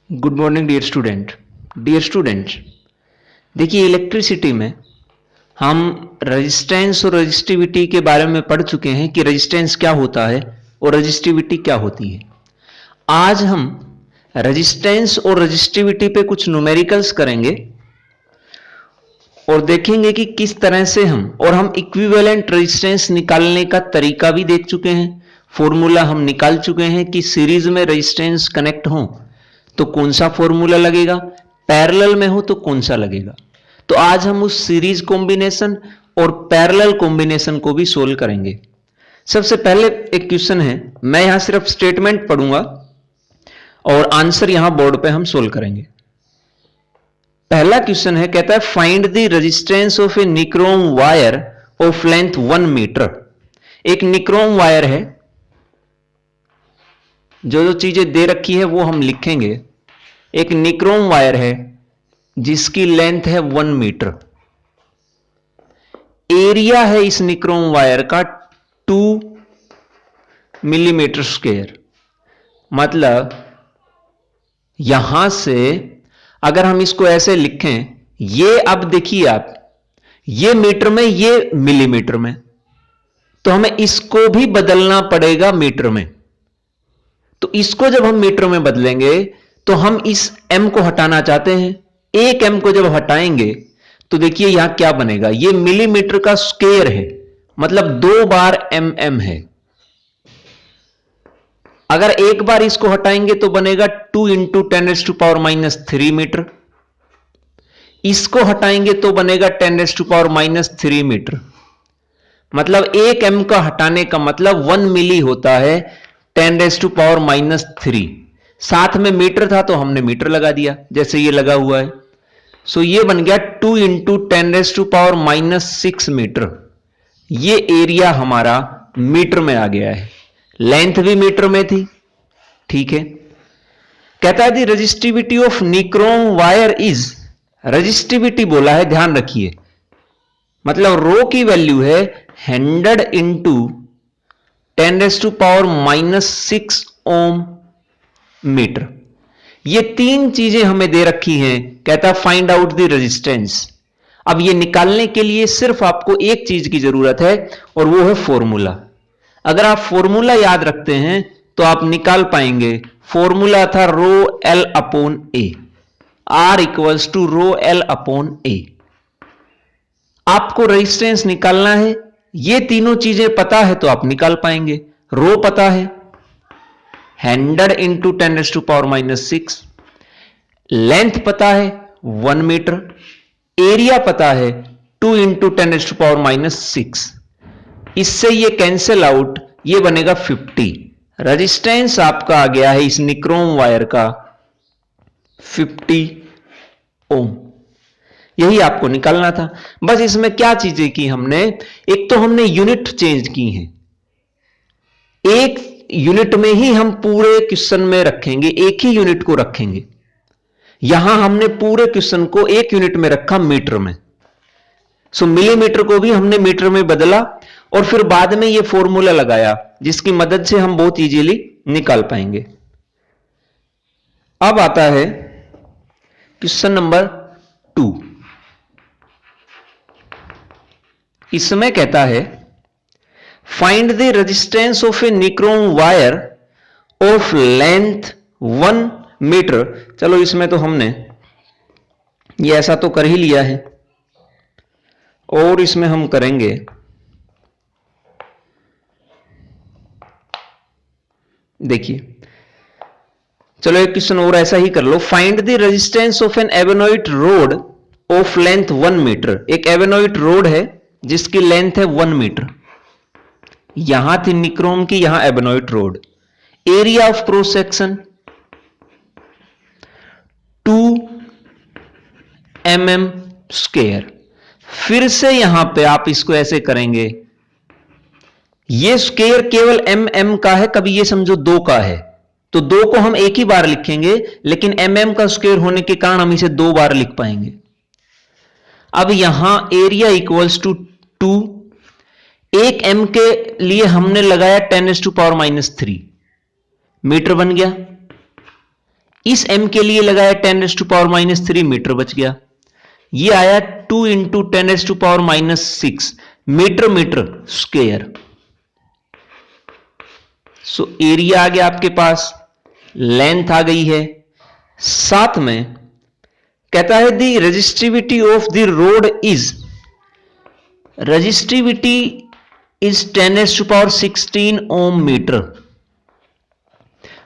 Good morning dear student. देखिए, electricity में हम रेजिस्टेंस और रजिस्टिविटी के बारे में पढ़ चुके हैं कि रेजिस्टेंस क्या होता है और रजिस्टिविटी क्या होती है। आज हम रेजिस्टेंस और रजिस्टिविटी पे कुछ न्यूमेरिकल्स करेंगे और देखेंगे कि किस तरह से हम इक्विवेलेंट रेजिस्टेंस निकालने का तरीका भी देख चुके हैं। फॉर्मूला हम निकाल चुके हैं कि सीरीज में रेजिस्टेंस कनेक्ट हो तो कौन सा फॉर्मूला लगेगा, पैरेलल में हो तो कौन सा लगेगा। तो आज हम उस सीरीज कॉम्बिनेशन और पैरेलल कॉम्बिनेशन को भी सोल्व करेंगे। सबसे पहले एक क्वेश्चन है, मैं यहां सिर्फ स्टेटमेंट पढ़ूंगा और आंसर यहां बोर्ड पे हम सोल्व करेंगे। पहला क्वेश्चन है, कहता है find the resistance of a nichrome wire of length 1 metre. एक निक्रोम वायर है, जो चीजें दे रखी है वो हम लिखेंगे। एक निक्रोम वायर है जिसकी लेंथ है 1 मीटर। एरिया है इस निक्रोम वायर का 2 मिलीमीटर स्क्वायर। मतलब यहां से अगर हम इसको ऐसे लिखें, ये अब देखिए आप, ये मीटर में, ये मिलीमीटर में, तो हमें इसको भी बदलना पड़ेगा मीटर में। तो इसको जब हम मीटर में बदलेंगे तो हम इस m को हटाना चाहते हैं। एक m को जब हटाएंगे तो देखिए यहां क्या बनेगा, ये मिलीमीटर का स्क्वायर है, मतलब 2 बार mm है। अगर एक बार इसको हटाएंगे तो बनेगा 2 इंटू 10⁻³ मीटर। इसको हटाएंगे तो बनेगा 10⁻³ मीटर। मतलब एक m का हटाने का मतलब 1 मिली होता है 10⁻³ साथ में मीटर था तो हमने मीटर लगा दिया, जैसे ये लगा हुआ है। सो ये बन गया 2 इंटू 10⁻⁻6 मीटर। ये एरिया हमारा मीटर में आ गया है, लेंथ भी मीटर में थी। ठीक है, कहता है the resistivity of nichrome wire is, resistivity बोला है, ध्यान रखिए, मतलब रो की वैल्यू है 100 इंटू 10⁻⁻6 ओम मीटर। ये 3 चीजें हमें दे रखी हैं। कहता फाइंड आउट द रेजिस्टेंस। अब ये निकालने के लिए सिर्फ आपको एक चीज की जरूरत है और वो है फॉर्मूला। अगर आप फॉर्मूला याद रखते हैं तो आप निकाल पाएंगे। फॉर्मूला था rho L upon A, R equals to rho L upon A. आपको रेजिस्टेंस निकालना है, ये तीनों चीजें पता है तो आप निकाल पाएंगे। रो पता है 100 इंटू 10⁻⁻6, लेंथ पता है 1 मीटर, एरिया पता है 2 इंटू 10⁻⁻6। इससे ये कैंसिल आउट, ये बनेगा 50। रेजिस्टेंस आपका आ गया है इस निक्रोम वायर का 50 ओम। यही आपको निकालना था। बस इसमें क्या चीजें की हमने, एक तो हमने यूनिट चेंज की है। एक यूनिट में ही हम पूरे क्वेश्चन में रखेंगे, एक ही यूनिट को रखेंगे। यहां हमने पूरे क्वेश्चन को एक यूनिट में रखा, मीटर में। सो मिलीमीटर को भी हमने मीटर में बदला और फिर बाद में ये फॉर्मूला लगाया जिसकी मदद से हम बहुत इजीली निकाल पाएंगे। अब आता है क्वेश्चन नंबर 2। इसमें कहता है find the resistance of a nichrome wire of length 1 metre. चलो इसमें तो हमने ये ऐसा तो कर ही लिया है और इसमें हम करेंगे, देखिए, चलो एक क्वेश्चन और ऐसा ही कर लो। Find the resistance of an ebonite rod of length 1 metre. एक एबेनॉइड रोड है जिसकी लेंथ है 1 मीटर। यहां थी निक्रोम की, यहां ebonite rod. Area of cross section 2 mm square. फिर से यहां पे आप इसको ऐसे करेंगे, ये स्क्वायर केवल mm का है, कभी ये समझो 2 का है तो 2 को हम एक ही बार लिखेंगे, लेकिन mm का स्क्वायर होने के कारण हम इसे 2 बार लिख पाएंगे। अब यहां एरिया इक्वल्स टू 2, एक m के लिए हमने लगाया 10⁻³ मीटर बन गया। इस m के लिए लगाया 10⁻³ मीटर बच गया। ये आया 2 into 10⁻⁻6 metre square. So area आ गया आपके पास, लेंथ आ गई है। साथ में कहता है the resistivity of the rod is, resistivity is 10⁻16 ohm metre.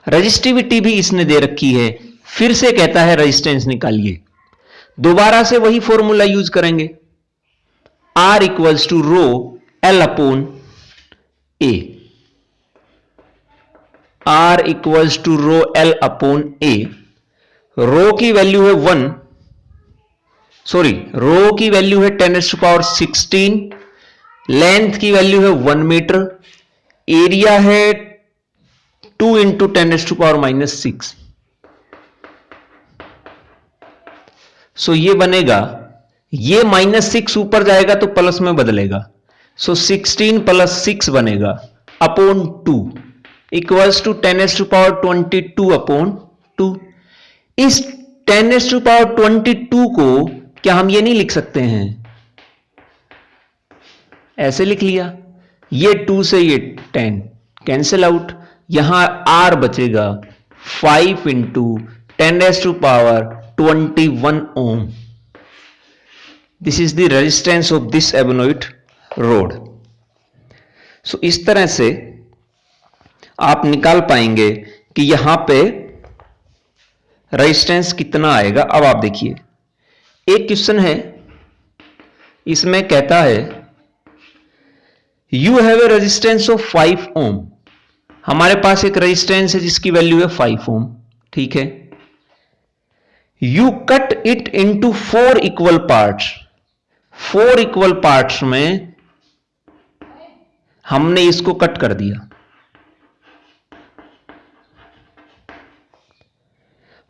Resistivity भी इसने दे रखी है। फिर से कहता है रेजिस्टेंस निकालिए। दोबारा से वही फॉर्मूला यूज करेंगे, R equals to rho L upon A। R equals to rho L upon A। Rho की वैल्यू है 1, सॉरी रो की वैल्यू है 10⁻16, लेंथ की वैल्यू है 1 मीटर, एरिया है 2 इंटू 10⁻⁻6। सो ये बनेगा, ये -6 ऊपर जाएगा तो प्लस में बदलेगा, सो 16 + 6 बनेगा अपॉन 2 इक्वल्स टू 10⁻22 अपॉन 2। इस 10⁻22 को क्या हम ये नहीं लिख सकते हैं, ऐसे लिख लिया, ये 2 से ये 10 कैंसिल आउट, यहां R बचेगा 5 into 10⁻21 ohm. This is the resistance of this ebonite rod. So इस तरह से आप निकाल पाएंगे कि यहां पे रेजिस्टेंस कितना आएगा। अब आप देखिए, एक क्वेश्चन है, इसमें कहता है you have a resistance of 5 ओम। हमारे पास एक रेजिस्टेंस है जिसकी वैल्यू है 5 ओम, ठीक है। You cut it into 4 equal parts. 4 equal parts में हमने इसको कट कर दिया।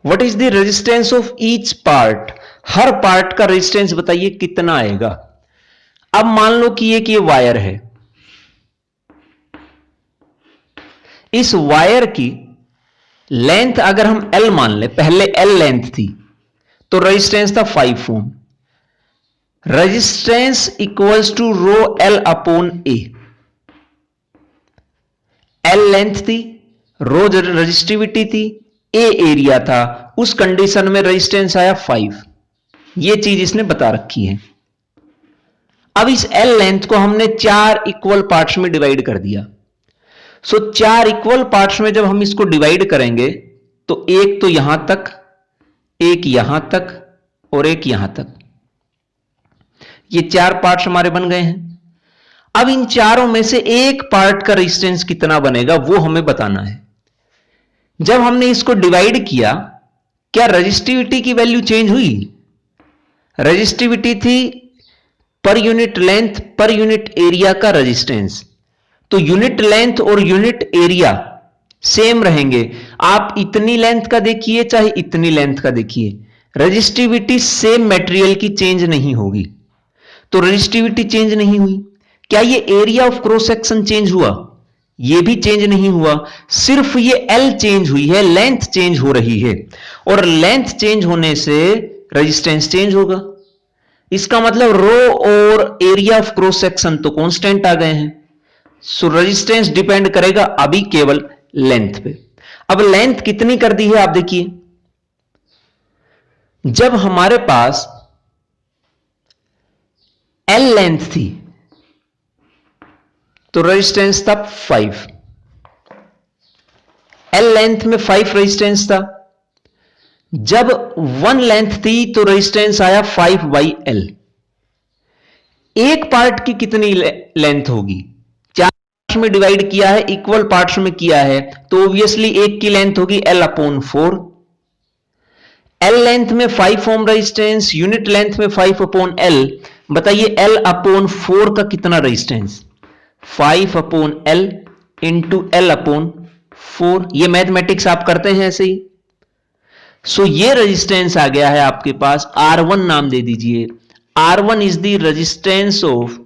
What is the resistance of each part. Her part का रेजिस्टेंस बताइए कितना आएगा। अब मान लो कि ये वायर है, इस वायर की लेंथ अगर हम L मान ले, पहले L लेंथ थी तो रेजिस्टेंस था 5 ohm. Resistance equals to rho L upon A। L length थी, रो रेजिस्टिविटी थी, A एरिया था, उस कंडीशन में रेजिस्टेंस आया 5। यह चीज इसने बता रखी है। अब इस L लेंथ को हमने 4 इक्वल पार्ट्स में डिवाइड कर दिया। सो 4 इक्वल पार्ट्स में जब हम इसको डिवाइड करेंगे तो एक तो यहां तक, एक यहां तक और एक यहां तक, ये 4 पार्ट्स हमारे बन गए हैं। अब इन चारों में से एक पार्ट का रेजिस्टेंस कितना बनेगा वो हमें बताना है। जब हमने इसको डिवाइड किया, क्या रेजिस्टिविटी की वैल्यू चेंज हुई? रेजिस्टिविटी थी per unit length per unit area का रेजिस्टेंस, तो यूनिट लेंथ और यूनिट एरिया सेम रहेंगे। आप इतनी लेंथ का देखिए चाहे इतनी लेंथ का देखिए, रेजिस्टिविटी सेम मटेरियल की चेंज नहीं होगी, तो रेजिस्टिविटी चेंज नहीं हुई। क्या ये area of cross section change हुआ? ये भी चेंज नहीं हुआ, सिर्फ ये L चेंज हुई है, लेंथ चेंज हो रही है, और लेंथ चेंज होने से रेजिस्टेंस चेंज होगा। इसका मतलब रो और एरिया ऑफ क्रॉस सेक्शन तो कांस्टेंट आ गए हैं, सो रेजिस्टेंस डिपेंड करेगा अभी केवल लेंथ पे। अब लेंथ कितनी कर दी है आप देखिए, जब हमारे पास L लेंथ थी तो रेजिस्टेंस था 5, L लेंथ में 5 रेजिस्टेंस था। जब 1 लेंथ थी तो रेजिस्टेंस आया 5/L। एक पार्ट की कितनी लेंथ होगी? 4 पार्ट्स में डिवाइड किया है, इक्वल पार्ट्स में किया है, तो ऑब्वियसली एक की लेंथ होगी L/4। L लेंथ में 5 ओम रेजिस्टेंस, यूनिट लेंथ में 5/L। बताइए L/4 का कितना रेजिस्टेंस? 5/L into L/4। ये मैथमेटिक्स आप करते हैं ऐसे ही। सो ये रेजिस्टेंस आ गया है आपके पास, R1 नाम दे दीजिए। R1 is the resistance of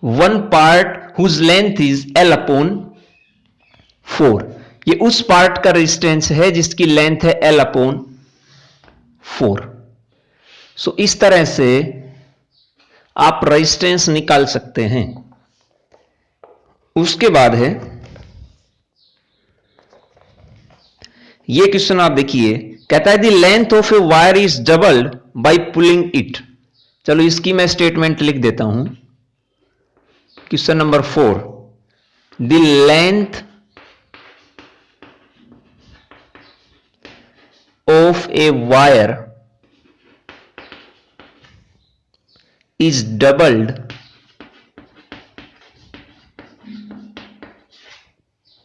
one part whose length is L/4। ये उस पार्ट का रेजिस्टेंस है जिसकी लेंथ है L/4। सो इस तरह से आप रेजिस्टेंस निकाल सकते हैं। उसके बाद है ये क्वेश्चन, आप देखिए, कहता है the length of a wire is doubled by pulling it. चलो इसकी मैं स्टेटमेंट लिख देता हूं। Question number 4, the length of a wire is doubled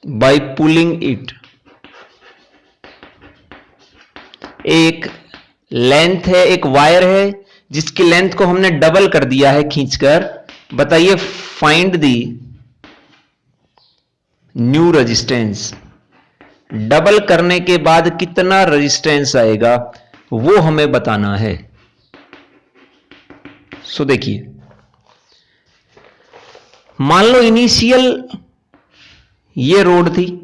by pulling it। एक लेंथ है, एक वायर है जिसकी लेंथ को हमने डबल कर दिया है खींचकर। बताइए find the new resistance. Double करने के बाद कितना रेजिस्टेंस आएगा वो हमें बताना है। सो देखिए, मान लो इनिशियल ये रोड थी,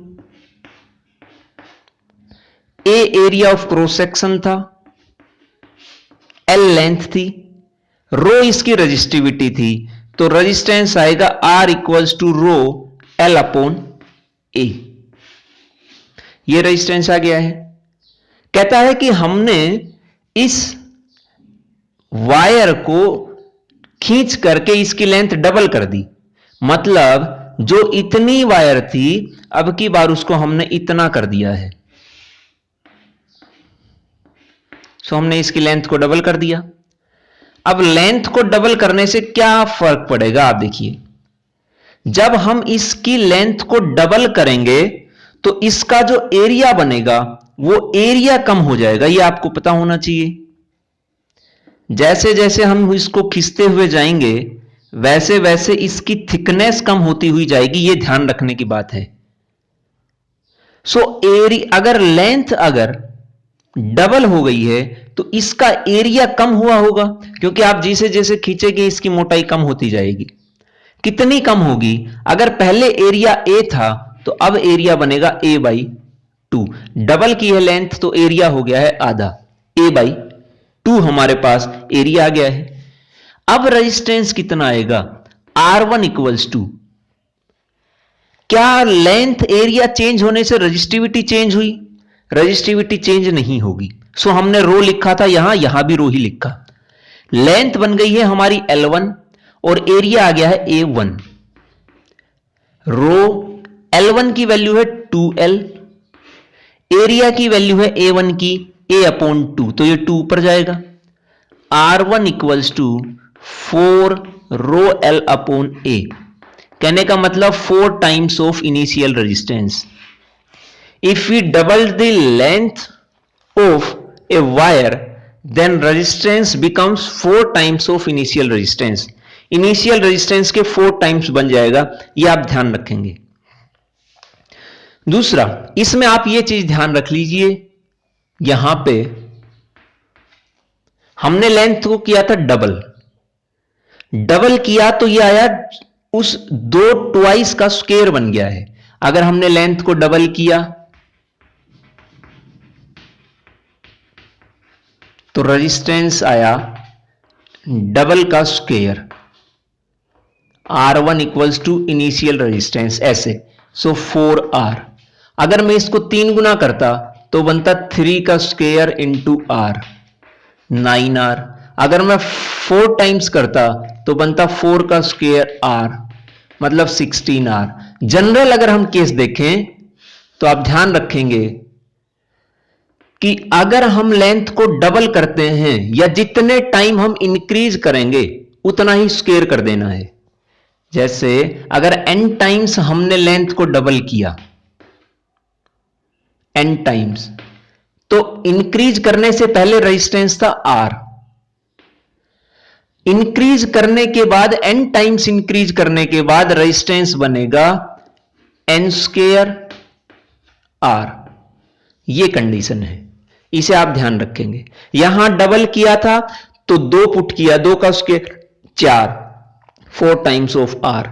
ए एरिया ऑफ क्रॉस सेक्शन था, एल लेंथ थी, रो इसकी रजिस्टिविटी थी, तो रेजिस्टेंस आएगा R equals to row L/A। ये रेजिस्टेंस आ गया है। कहता है कि हमने इस वायर को खींच करके इसकी लेंथ डबल कर दी, मतलब जो इतनी वायर थी अब की बार उसको हमने इतना कर दिया है। सो हमने इसकी लेंथ को डबल कर दिया। अब लेंथ को डबल करने से क्या फर्क पड़ेगा, आप देखिए, जब हम इसकी लेंथ को डबल करेंगे तो इसका जो एरिया बनेगा वो एरिया कम हो जाएगा। ये आपको पता होना चाहिए। जैसे जैसे हम इसको खींचते हुए जाएंगे वैसे वैसे इसकी थिकनेस कम होती हुई जाएगी। ये ध्यान रखने की बात है। सो अगर लेंथ अगर डबल हो गई है तो इसका एरिया कम हुआ होगा, क्योंकि आप जैसे जैसे खींचेंगे इसकी मोटाई कम होती जाएगी। कितनी कम होगी? अगर पहले एरिया A था तो अब एरिया बनेगा A/2। डबल की है लेंथ तो एरिया हो गया है आधा, A/2 हमारे पास एरिया आ गया है। अब रेजिस्टेंस कितना आएगा? R1 इक्वल्स टू, क्या लेंथ एरिया चेंज होने से रजिस्टिविटी चेंज हुई? रजिस्टिविटी चेंज नहीं होगी। सो हमने रो लिखा था यहां भी रो ही लिखा। लेंथ बन गई है हमारी L1 और एरिया आ गया है A1। रो L1 की वैल्यू है 2L, एरिया की वैल्यू है A1 की A/2, तो ये 2 ऊपर जाएगा। R1 equals to 4 row L/A। कहने का मतलब 4 times of initial resistance. If we double the length of a wire then resistance becomes 4 times of initial resistance. Initial resistance के 4 टाइम्स बन जाएगा, यह आप ध्यान रखेंगे। दूसरा, इसमें आप यह चीज ध्यान रख लीजिए, यहां पे हमने लेंथ को किया था डबल किया तो यह आया उस 2 ट्वाइस का स्क्वायर बन गया है। अगर हमने लेंथ को डबल किया तो रेजिस्टेंस आया डबल का square. R1 equals to initial resistance, ऐसे। So 4R। अगर मैं इसको 3 गुना करता तो बनता 3 का स्क्वायर इंटू R, 9R। अगर मैं 4 टाइम्स करता तो बनता 4 का स्क्वायर R, मतलब 16R। जनरल अगर हम केस देखें तो आप ध्यान रखेंगे कि अगर हम लेंथ को डबल करते हैं या जितने टाइम हम इंक्रीज करेंगे उतना ही स्क्वायर कर देना है। जैसे अगर n टाइम्स हमने लेंथ को डबल किया, n टाइम्स, तो इंक्रीज करने से पहले रेजिस्टेंस था R। इंक्रीज करने के बाद n टाइम्स इंक्रीज करने के बाद रेजिस्टेंस बनेगा n² R। यह कंडीशन है, इसे आप ध्यान रखेंगे। यहां डबल किया था तो 2 पुट किया, 2 का स्क्वायर 4, 4 टाइम्स ऑफ R।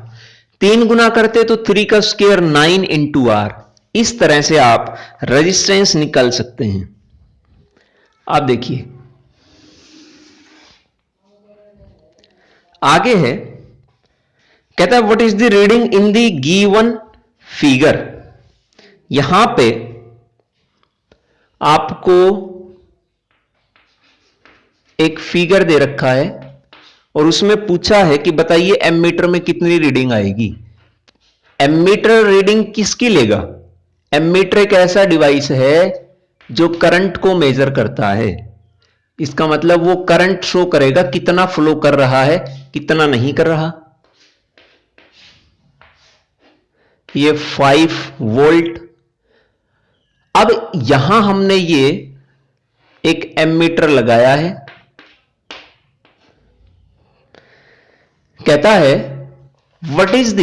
3 गुना करते तो 3 का स्क्वायर 9 इंटू R, इस तरह से आप रेजिस्टेंस निकाल सकते हैं। आप देखिए आगे है, कहता है what is the reading in the given figure. यहां पे आपको एक फिगर दे रखा है और उसमें पूछा है कि बताइए एमीटर में कितनी रीडिंग आएगी। एमीटर रीडिंग किसकी लेगा? एमीटर एक ऐसा डिवाइस है जो करंट को मेजर करता है। इसका मतलब वो करंट शो करेगा कितना फ्लो कर रहा है, कितना नहीं कर रहा। ये 5 वोल्ट। अब यहां हमने ये एक एमीटर लगाया है। कहता है what is the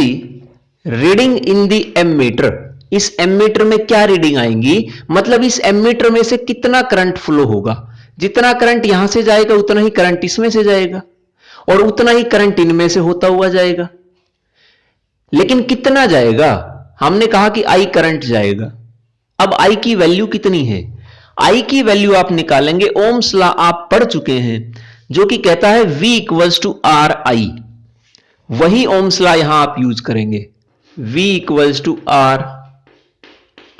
reading in the ammeter. इस एमीटर में क्या रीडिंग आएंगी, मतलब इस एमीटर में से कितना करंट फ्लो होगा। जितना करंट यहां से जाएगा उतना ही करंट इसमें से जाएगा और उतना ही करंट इनमें से होता हुआ जाएगा। लेकिन कितना जाएगा? हमने कहा कि आई करंट जाएगा। अब आई की वैल्यू कितनी है? आई की वैल्यू आप निकालेंगे, ओम्स लॉ आप पढ़ चुके हैं जो कि कहता है V equals to R I. वही ओम्स लॉ यहां आप यूज करेंगे, V equals to R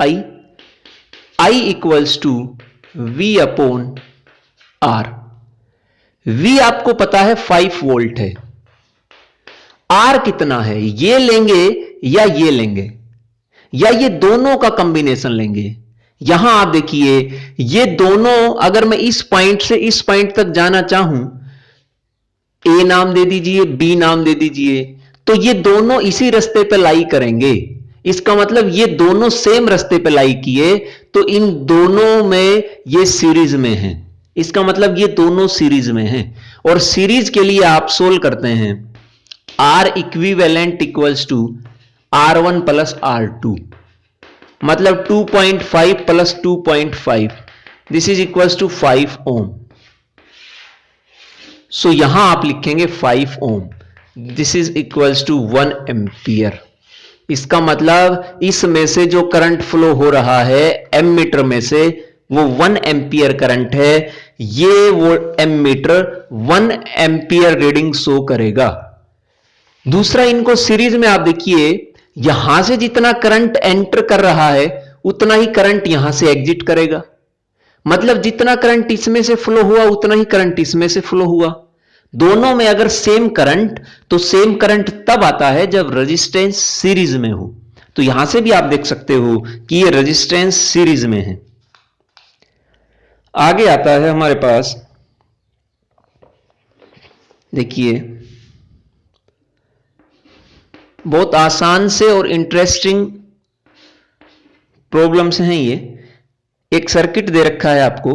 I, I equals to V upon R. V आपको पता है 5 वोल्ट है, आर कितना है, ये लेंगे या ये लेंगे या ये दोनों का कॉम्बिनेशन लेंगे। यहां आप देखिए ये दोनों, अगर मैं इस पॉइंट से इस पॉइंट तक जाना चाहूं, ए नाम दे दीजिए, बी नाम दे दीजिए, तो ये दोनों इसी रास्ते पे लाई करेंगे। इसका मतलब ये दोनों सेम रास्ते पे लाई किए तो इन दोनों में ये सीरीज में है। इसका मतलब ये दोनों सीरीज में हैं और सीरीज के लिए आप सोल्व करते हैं R equivalent equals to R1 plus R2, मतलब 2.5 plus 2.5, this is equals to 5 ohm. So यहां आप लिखेंगे 5 ohm, this is equals to 1 ampere. इसका मतलब इसमें से जो करंट फ्लो हो रहा है एमीटर में से वो 1 एम्पियर करंट है। ये वो एमीटर 1 एम्पियर रीडिंग शो करेगा। दूसरा, इनको सीरीज में आप देखिए, यहां से जितना करंट एंटर कर रहा है उतना ही करंट यहां से एग्जिट करेगा। मतलब जितना करंट इसमें से फ्लो हुआ उतना ही करंट इसमें से फ्लो हुआ। दोनों में अगर सेम करंट, तो सेम करंट तब आता है जब रेजिस्टेंस सीरीज में हो। तो यहां से भी आप देख सकते हो कि ये रेजिस्टेंस सीरीज में है। आगे आता है हमारे पास, देखिए बहुत आसान से और इंटरेस्टिंग प्रॉब्लम्स हैं ये। एक सर्किट दे रखा है आपको,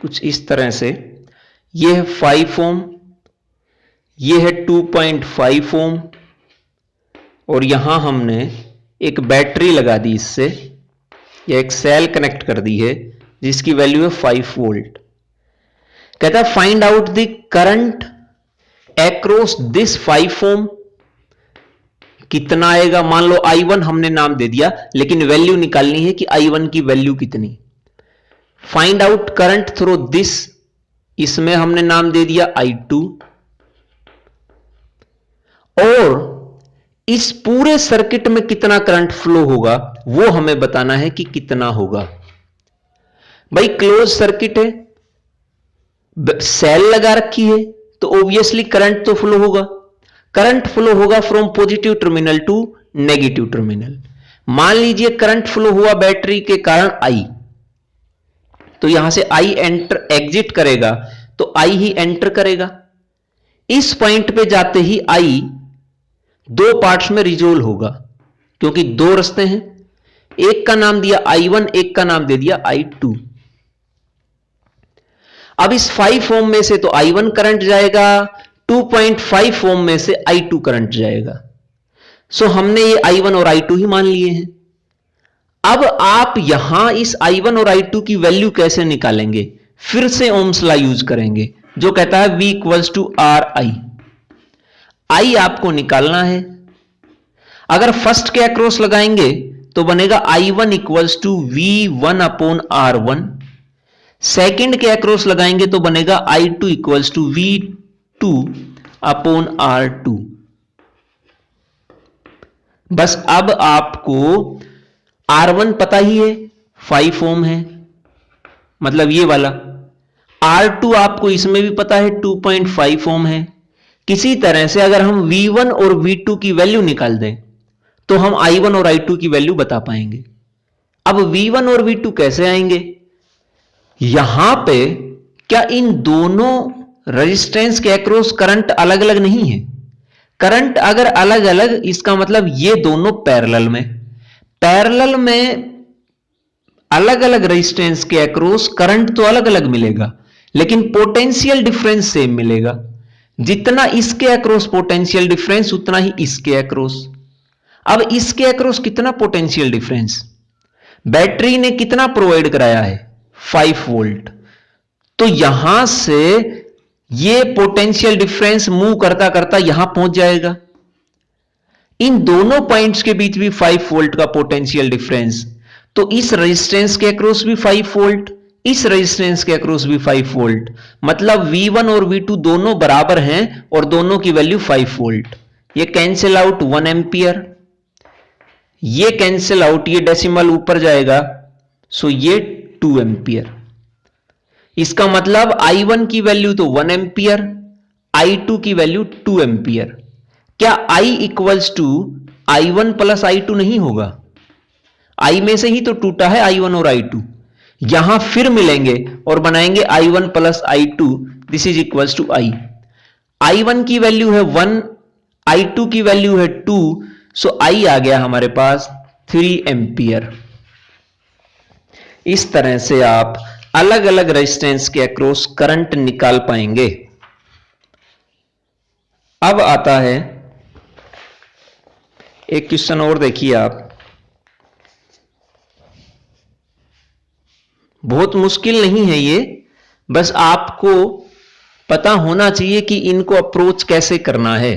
कुछ इस तरह से। ये है 5 ओम, ये है 2.5 ओम और यहां हमने एक बैटरी लगा दी इससे, या एक सेल कनेक्ट कर दी है जिसकी वैल्यू है 5 वोल्ट। कहता है find out the current across this 5 ओम। कितना आएगा? मान लो I1 हमने नाम दे दिया, लेकिन वैल्यू निकालनी है कि I1 की वैल्यू कितनी। Find out current through this, इसमें हमने नाम दे दिया I2। और इस पूरे सर्किट में कितना करंट फ्लो होगा वो हमें बताना है कि कितना होगा। भाई क्लोज सर्किट है, सेल लगा रखी है, तो ऑब्वियसली करंट तो फ्लो होगा। करंट फ्लो होगा from positive terminal to negative terminal. मान लीजिए करंट फ्लो हुआ बैटरी के कारण I, तो यहां से I एंटर एग्जिट करेगा तो I ही एंटर करेगा। इस पॉइंट पे जाते ही I दो पार्ट्स में रिजोल्व होगा, क्योंकि दो रास्ते हैं, एक का नाम दिया I1, एक का नाम दे दिया I2। अब इस 5 ओम में से तो I1 करंट जाएगा, 2.5 ओम में से I2 करंट जाएगा। सो हमने ये I1 और I2 ही मान लिए हैं। अब अब आप यहां इस I1 और I2 की वैल्यू कैसे निकालेंगे? फिर से ओम्स लॉ यूज करेंगे जो कहता है V equals to R I. I आपको निकालना है। अगर फर्स्ट के अक्रॉस लगाएंगे तो बनेगा I1 equals to V1 upon R1। Second के अक्रॉस लगाएंगे तो बनेगा I2 equals to V2 upon R2। बस अब आपको R1 पता ही है 5 ओम है, मतलब ये वाला। R2 आपको इसमें भी पता है 2.5 ओम है। किसी तरह से अगर हम V1 और V2 की वैल्यू निकाल दें तो हम I1 और I2 की वैल्यू बता पाएंगे। अब V1 और V2 कैसे आएंगे? यहां पे क्या इन दोनों रेजिस्टेंस के अक्रॉस करंट अलग अलग नहीं है? करंट अगर अलग अलग, इसका मतलब ये दोनों पैरेलल में अलग अलग रेजिस्टेंस के अक्रॉस करंट तो अलग अलग मिलेगा, लेकिन पोटेंशियल डिफरेंस सेम मिलेगा। जितना इसके अक्रॉस पोटेंशियल डिफरेंस उतना ही इसके अक्रॉस। अब इसके अक्रॉस कितना पोटेंशियल डिफरेंस? बैटरी ने कितना प्रोवाइड कराया है? 5 वोल्ट। तो यहां से ये पोटेंशियल डिफरेंस मूव करता करता यहां पहुंच जाएगा। इन दोनों पॉइंट्स के बीच भी 5 वोल्ट का पोटेंशियल डिफरेंस, तो इस रेजिस्टेंस के अक्रॉस भी 5 वोल्ट, इस रेजिस्टेंस के अक्रॉस भी 5 वोल्ट। मतलब V1 और V2 दोनों बराबर हैं और दोनों की वैल्यू 5 वोल्ट। ये कैंसिल आउट 1 एम्पियर, ये कैंसिल आउट, ये डेसिमल ऊपर जाएगा, सो ये 2 एम्पियर। इसका मतलब I1 की वैल्यू तो 1 एम्पियर, I2 की वैल्यू 2 एम्पियर। क्या I equals to I1 plus I2 नहीं होगा? I में से ही तो टूटा है I1 और I2। यहां फिर मिलेंगे और बनाएंगे I1 plus I2, this is equals to I। I1 की वैल्यू है 1, I2 की वैल्यू है 2, सो I आ गया हमारे पास 3 एम्पियर। इस तरह से आप अलग अलग रेजिस्टेंस के अक्रॉस करंट निकाल पाएंगे। अब आता है एक क्वेश्चन और, देखिए आप, बहुत मुश्किल नहीं है ये, बस आपको पता होना चाहिए कि इनको अप्रोच कैसे करना है,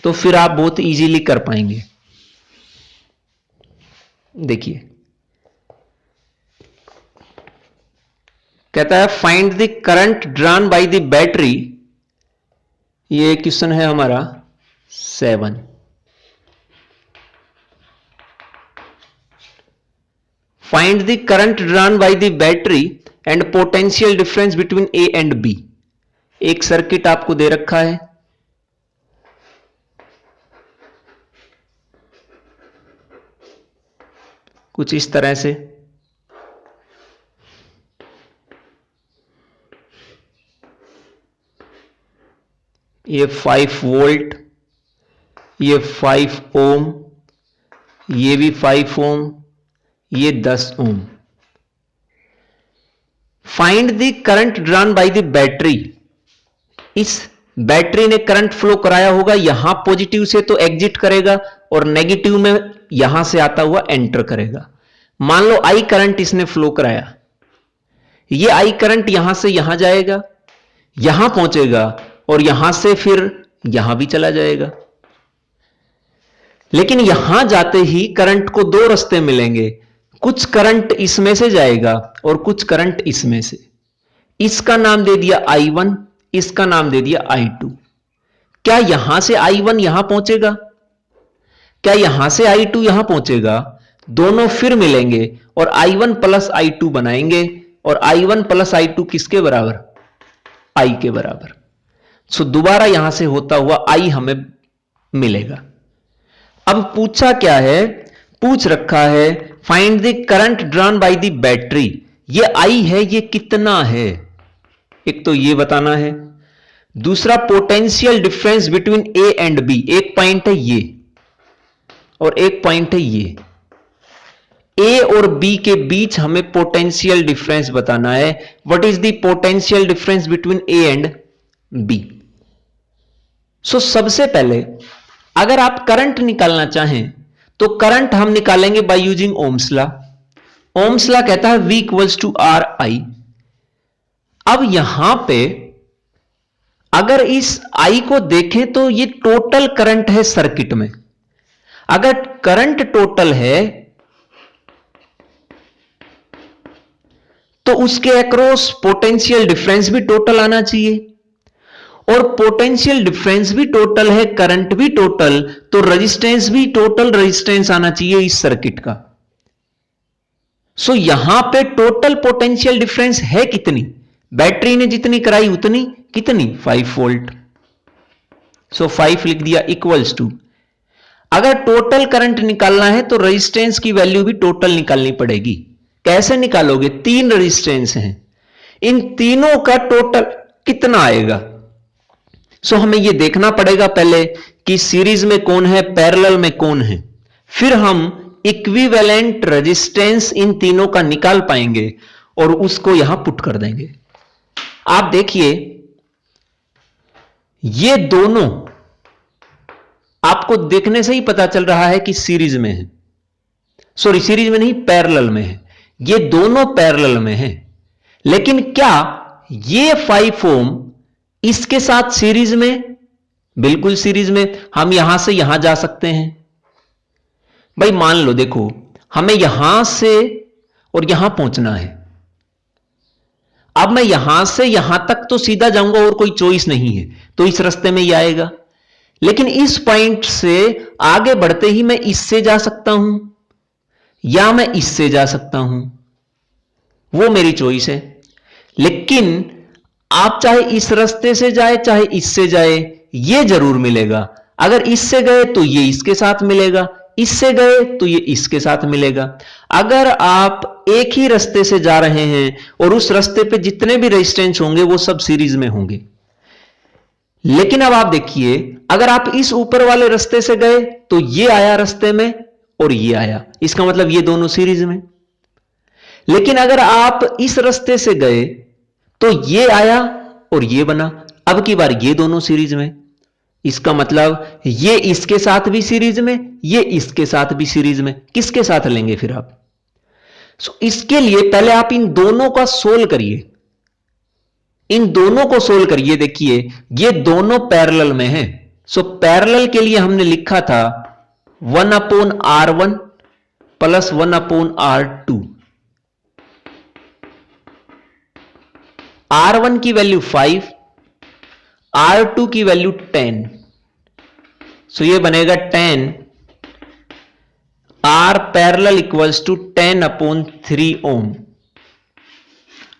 तो फिर आप बहुत इजीली कर पाएंगे। देखिए, कहता है find the current drawn by the battery. ये क्वेश्चन है हमारा 7। Find the current drawn by the battery and potential difference between A and B. एक सर्किट आपको दे रखा है, कुछ इस तरह से। ये 5 वोल्ट, ये 5 ओम, ये भी 5 ओम, ये 10 ohm. Find the current drawn by the battery. इस बैटरी ने करंट फ्लो कराया होगा, यहां पॉजिटिव से तो एग्जिट करेगा और नेगेटिव में यहां से आता हुआ एंटर करेगा। मान लो आई करंट इसने फ्लो कराया, ये आई करंट यहां से यहां जाएगा, यहां पहुंचेगा और यहां से फिर यहां भी चला जाएगा। लेकिन यहां जाते ही करंट को 2 रास्ते मिलेंगे, कुछ करंट इसमें से जाएगा और कुछ करंट इसमें से। इसका नाम दे दिया I1, इसका नाम दे दिया I2। क्या यहां से I1 यहां पहुंचेगा? क्या यहां से I2 यहां पहुंचेगा? दोनों फिर मिलेंगे और I1 प्लस I2 बनाएंगे, और I1 प्लस I2 किसके बराबर? I के बराबर। सो दोबारा यहां से होता हुआ I हमें मिलेगा। अब पूछा क्या है? पूछ रखा है find the current drawn by the battery. ये I है, ये कितना है? एक तो ये बताना है, दूसरा potential difference between A and B. एक पॉइंट है ये और एक पॉइंट है ये। ए और बी के बीच हमें पोटेंशियल डिफरेंस बताना है। What is the potential difference between A and B? So सबसे पहले अगर आप करंट निकालना चाहें तो करंट हम निकालेंगे by using Ohm's law. Ohm's law कहता है V equals to R I. अब यहां पे अगर इस I को देखें तो ये टोटल करंट है सर्किट में। अगर करंट टोटल है तो उसके अक्रॉस पोटेंशियल डिफरेंस भी टोटल आना चाहिए, और पोटेंशियल डिफरेंस भी टोटल है, करंट भी टोटल, तो रेजिस्टेंस भी टोटल रेजिस्टेंस आना चाहिए इस सर्किट का। सो यहां पे टोटल पोटेंशियल डिफरेंस है कितनी? बैटरी ने जितनी कराई उतनी, कितनी? 5 वोल्ट। सो 5 लिख दिया इक्वल्स टू, अगर टोटल करंट निकालना है तो रेजिस्टेंस की वैल्यू भी टोटल निकालनी पड़ेगी। कैसे निकालोगे? 3 रेजिस्टेंस हैं, इन तीनों का टोटल कितना आएगा? सो हमें यह देखना पड़ेगा पहले कि सीरीज में कौन है, पैरेलल में कौन है, फिर हम इक्विवेलेंट रेजिस्टेंस इन तीनों का निकाल पाएंगे और उसको यहां पुट कर देंगे। आप देखिए ये दोनों आपको देखने से ही पता चल रहा है कि सीरीज में है, सॉरी सीरीज में नहीं, पैरेलल में है। ये दोनों पैरेलल में है, लेकिन क्या ये 5 ओम इसके साथ सीरीज में? बिल्कुल सीरीज में। हम यहां से यहां जा सकते हैं। भाई मान लो, देखो हमें यहां से और यहां पहुंचना है। अब मैं यहां से यहां तक तो सीधा जाऊंगा और कोई चॉइस नहीं है, तो इस रास्ते में ही आएगा। लेकिन इस पॉइंट से आगे बढ़ते ही मैं इससे जा सकता हूं या मैं इससे जा सकता हूं, वो मेरी चॉइस है। लेकिन आप चाहे इस रास्ते से जाए चाहे इससे जाए, ये जरूर मिलेगा। अगर इससे गए तो ये इसके साथ मिलेगा, इससे गए तो ये इसके साथ मिलेगा। अगर आप एक ही रास्ते से जा रहे हैं और उस रास्ते पे जितने भी रेजिस्टेंस होंगे वो सब सीरीज में होंगे। लेकिन अब आप देखिए, अगर आप इस ऊपर वाले रास्ते से गए तो ये आया रास्ते में और ये आया, इसका मतलब ये दोनों सीरीज में। लेकिन अगर आप इस रास्ते से गए तो ये आया और ये बना, अब की बार ये दोनों सीरीज में, इसका मतलब ये इसके साथ भी सीरीज में, ये इसके साथ भी सीरीज में। किसके साथ लेंगे फिर आप? इसके लिए पहले आप इन दोनों का सोल्व करिए, इन दोनों को सोल्व करिए। देखिए ये दोनों पैरेलल में हैं, सो पैरेलल के लिए हमने लिखा था 1/R1 प्लस 1/R2। R1 की वैल्यू 5, R2 की वैल्यू 10, सो ये बनेगा 10 R पैरेलल इक्वल्स टू 10/3 ओम।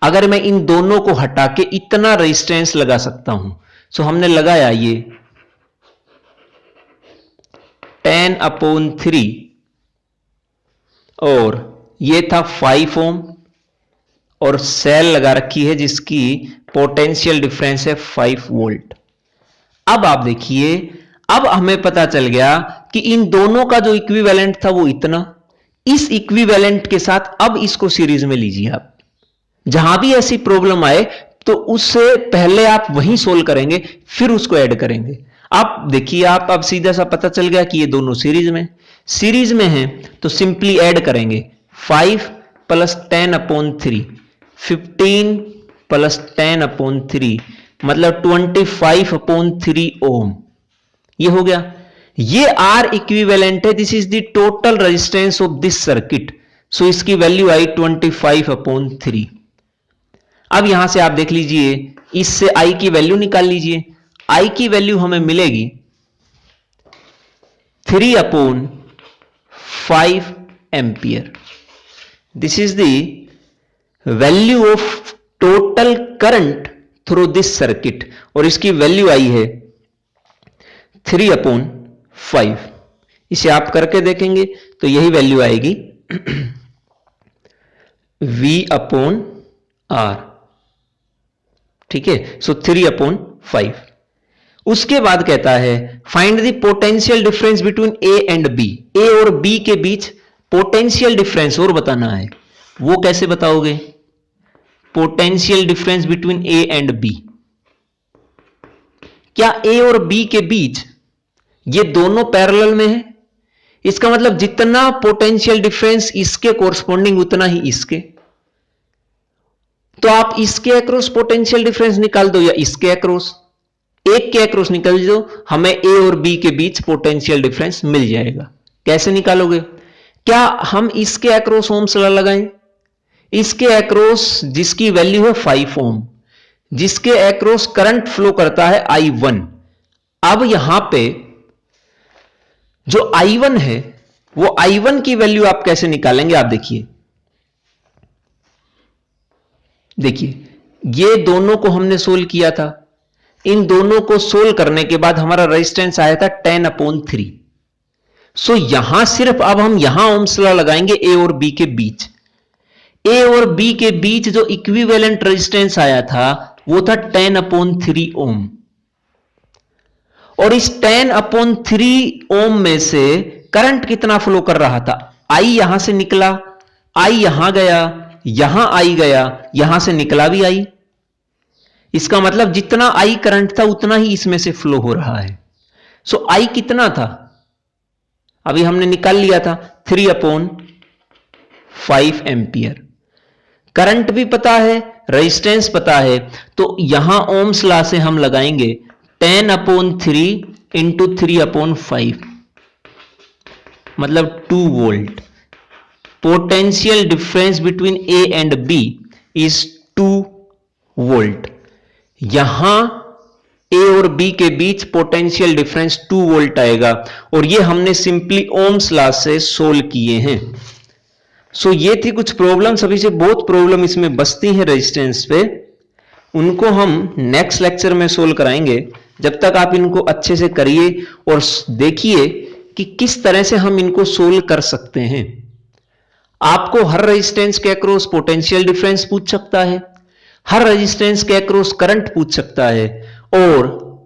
अगर मैं इन दोनों को हटा के इतना रेजिस्टेंस लगा सकता हूं, सो हमने लगाया ये 10/3 और ये था 5 ओम, और सेल लगा रखी है जिसकी पोटेंशियल डिफरेंस है 5 वोल्ट। अब आप देखिए, अब हमें पता चल गया कि इन दोनों का जो इक्विवेलेंट था वो इतना। इस इक्विवेलेंट के साथ अब इसको सीरीज में लीजिए आप। जहां भी ऐसी प्रॉब्लम आए तो उससे पहले आप वहीं सोल्व करेंगे, फिर उसको ऐड करेंगे। आप देखिए, आप अब सीधा सा पता चल गया कि ये दोनों सीरीज में हैं, तो सिंपली ऐड करेंगे 5 प्लस 10/3, 15 प्लस 10/3 मतलब 25/3 ओम। ये हो गया। ये आर इक्विवेलेंट है, this is the total resistance of this circuit. So इसकी वैल्यू आई 25/3। अब यहां से आप देख लीजिए, इससे आई की वैल्यू निकाल लीजिए। आई की वैल्यू हमें मिलेगी 3/5 ampere. This is the value of total current through this circuit, और इसकी वैल्यू आई है 3/5। इसे आप करके देखेंगे तो यही वैल्यू आएगी V/R। ठीक है, सो 3/5। उसके बाद कहता है find the potential difference between A and B. A और बी के बीच पोटेंशियल डिफरेंस और बताना है। वो कैसे बताओगे? Potential difference between A and B, क्या ए और बी के बीच ये दोनों पैरेलल में है? इसका मतलब जितना पोटेंशियल डिफरेंस इसके कोरस्पॉन्डिंग उतना ही इसके। तो आप इसके अक्रॉस पोटेंशियल डिफरेंस निकाल दो या इसके अक्रॉस, एक के अक्रॉस निकाल दो, हमें ए और बी के बीच पोटेंशियल डिफरेंस मिल जाएगा। कैसे निकालोगे? क्या हम इसके अक्रॉस ओम्स लॉ लगाएं? इसके अक्रॉस जिसकी वैल्यू है 5 ओम, जिसके अक्रॉस करंट फ्लो करता है I1। अब यहां पे जो I1 है वो I1 की वैल्यू आप कैसे निकालेंगे? आप देखिए ये दोनों को हमने सोल्व किया था, इन दोनों को सोल्व करने के बाद हमारा रेजिस्टेंस आया था 10/3। सो यहां सिर्फ अब हम यहां ओम्स लॉ लगाएंगे ए और बी के बीच। ए और बी के बीच जो इक्विवेलेंट रेजिस्टेंस आया था वो था 10/3 ओम। और इस 10/3 ओम में से करंट कितना फ्लो कर रहा था? आई यहां से निकला, आई यहां गया, यहां आई गया, यहां से निकला भी आई। इसका मतलब जितना आई करंट था उतना ही इसमें से फ्लो हो रहा है। सो आई कितना था? अभी हमने निकाल लिया था 3/5 एंपियर। करंट भी पता है, रेजिस्टेंस पता है, तो यहां ओम्स लॉ से हम लगाएंगे 10/3 इंटू 3/5, मतलब 2 volt. Potential difference between A and B is 2 volt. यहां ए और बी के बीच पोटेंशियल डिफरेंस 2 वोल्ट आएगा, और ये हमने सिंपली ओम्स लॉ से सोल्व किए हैं। सो ये थी कुछ प्रॉब्लम्स, अभी से बहुत प्रॉब्लम इसमें बचती हैं रेजिस्टेंस पे, उनको हम नेक्स्ट लेक्चर में सोल्व कराएंगे। जब तक आप इनको अच्छे से करिए और देखिए कि किस तरह से हम इनको सोल्व कर सकते हैं। आपको हर रेजिस्टेंस के अक्रॉस पोटेंशियल डिफरेंस पूछ सकता है, हर रेजिस्टेंस के अक्रॉस करंट पूछ सकता है, और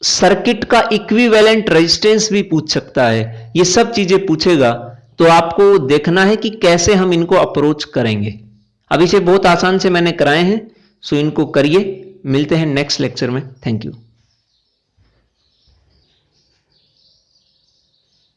सर्किट का इक्विवेलेंट रेजिस्टेंस भी पूछ सकता है। ये सब चीजें पूछेगा, तो आपको देखना है कि कैसे हम इनको अप्रोच करेंगे। अभी से बहुत आसान से मैंने कराए हैं, सो इनको करिए। मिलते हैं नेक्स्ट लेक्चर में। Thank you.